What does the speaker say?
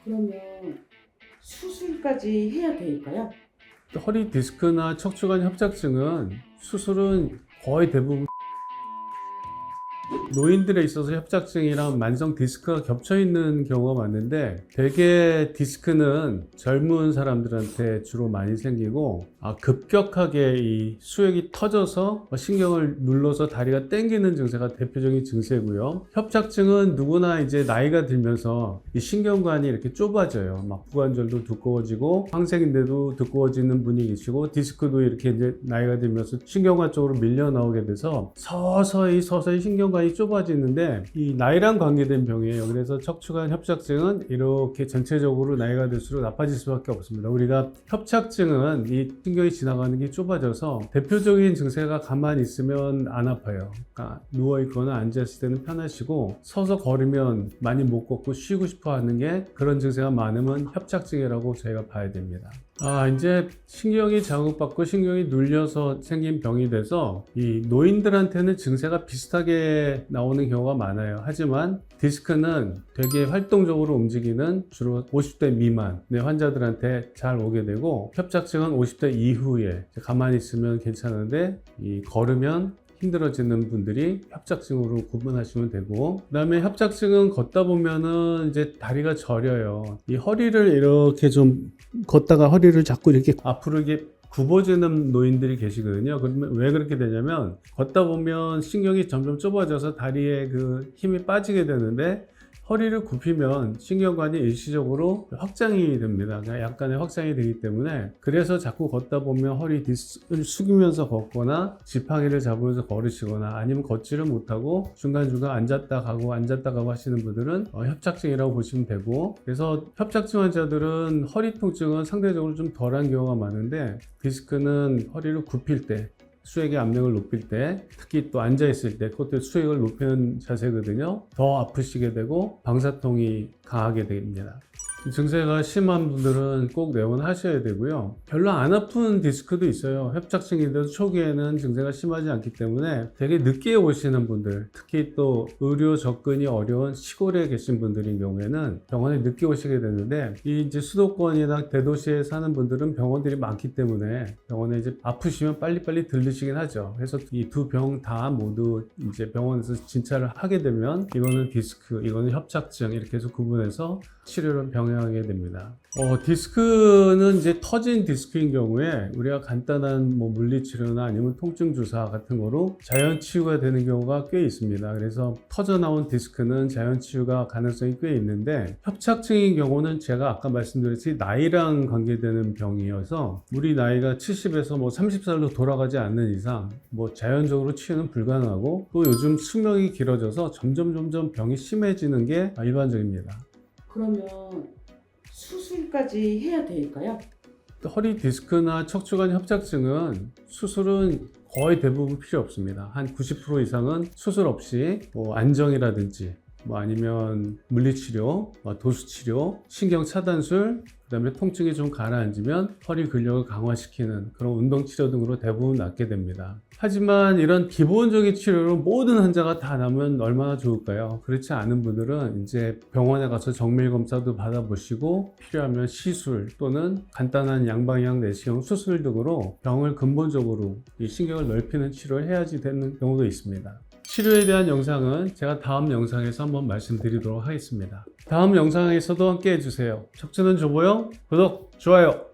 그러면 수술까지 해야 될까요? 허리 디스크나 척추관 협착증은 수술은 거의 대부분 노인들에 있어서 협착증이랑 만성 디스크가 겹쳐 있는 경우가 많은데, 대개 디스크는 젊은 사람들한테 주로 많이 생기고, 급격하게 이 수액이 터져서 신경을 눌러서 다리가 땡기는 증세가 대표적인 증세고요. 협착증은 누구나 이제 나이가 들면서 이 신경관이 이렇게 좁아져요. 막 부관절도 두꺼워지고 황색인데도 두꺼워지는 분이 계시고, 디스크도 이렇게 이제 나이가 들면서 신경관 쪽으로 밀려 나오게 돼서 서서히 신경관이 좁아지는데, 이 나이랑 관계된 병이에요. 그래서 척추관 협착증은 이렇게 전체적으로 나이가 들수록 나빠질 수밖에 없습니다. 우리가 협착증은 이 신경이 지나가는 게 좁아져서 대표적인 증세가 가만히 있으면 안 아파요. 그러니까 누워있거나 앉아있을 때는 편하시고, 서서 걸으면 많이 못 걷고 쉬고 싶어 하는 게, 그런 증세가 많으면 협착증이라고 저희가 봐야 됩니다. 이제 신경이 자극받고 신경이 눌려서 생긴 병이 돼서 이 노인들한테는 증세가 비슷하게 나오는 경우가 많아요. 하지만 디스크는 되게 활동적으로 움직이는 주로 50대 미만의 환자들한테 잘 오게 되고, 협착증은 50대 이후에 가만히 있으면 괜찮은데 이 걸으면 힘들어지는 분들이 협착증으로 구분하시면 되고, 그 다음에 협착증은 걷다 보면은 이제 다리가 저려요. 이 허리를 이렇게 좀 걷다가 허리를 자꾸 이렇게 앞으로 이렇게 굽어지는 노인들이 계시거든요. 그러면 왜 그렇게 되냐면, 걷다 보면 신경이 점점 좁아져서 다리에 그 힘이 빠지게 되는데, 허리를 굽히면 신경관이 일시적으로 확장이 됩니다. 그러니까 약간의 확장이 되기 때문에, 그래서 자꾸 걷다 보면 허리 디스크를 숙이면서 걷거나 지팡이를 잡으면서 걸으시거나, 아니면 걷지를 못하고 중간중간 앉았다 가고 하시는 분들은 협착증이라고 보시면 되고, 그래서 협착증 환자들은 허리 통증은 상대적으로 좀 덜한 경우가 많은데, 디스크는 허리를 굽힐 때, 수액의 압력을 높일 때, 특히 또 앉아있을 때 그것도 수액을 높이는 자세거든요. 더 아프시게 되고 방사통이 강하게 됩니다. 증세가 심한 분들은 꼭 내원하셔야 되고요. 별로 안 아픈 디스크도 있어요. 협착증인데도 초기에는 증세가 심하지 않기 때문에 되게 늦게 오시는 분들, 특히 또 의료 접근이 어려운 시골에 계신 분들인 경우에는 병원에 늦게 오시게 되는데, 이 이제 수도권이나 대도시에 사는 분들은 병원들이 많기 때문에 병원에 이제 아프시면 빨리빨리 들르시긴 하죠. 그래서 이 두 병 다 모두 이제 병원에서 진찰을 하게 되면, 이거는 디스크, 이거는 협착증, 이렇게 해서 구분해서 치료를 병행하게 됩니다. 디스크는 이제 터진 디스크인 경우에 우리가 간단한 물리치료나 아니면 통증 주사 같은 거로 자연 치유가 되는 경우가 꽤 있습니다. 그래서 터져 나온 디스크는 자연 치유가 가능성이 꽤 있는데, 협착증인 경우는 제가 아까 말씀드렸듯이 나이랑 관계되는 병이어서, 우리 나이가 70에서 30살로 돌아가지 않는 이상 자연적으로 치유는 불가능하고, 또 요즘 수명이 길어져서 점점 병이 심해지는 게 일반적입니다. 그러면 수술까지 해야 될까요? 허리 디스크나 척추관 협착증은 수술은 거의 대부분 필요 없습니다. 한 90% 이상은 수술 없이 안정이라든지 아니면 물리치료, 도수치료, 신경차단술, 그 다음에 통증이 좀 가라앉으면 허리 근력을 강화시키는 그런 운동치료 등으로 대부분 낫게 됩니다. 하지만 이런 기본적인 치료를 모든 환자가 다 나면 얼마나 좋을까요? 그렇지 않은 분들은 이제 병원에 가서 정밀검사도 받아보시고, 필요하면 시술 또는 간단한 양방향 내시경 수술 등으로 병을 근본적으로 이 신경을 넓히는 치료를 해야지 되는 경우도 있습니다. 치료에 대한 영상은 제가 다음 영상에서 한번 말씀드리도록 하겠습니다. 다음 영상에서도 함께 해주세요. 척추는 좁아요. 구독, 좋아요.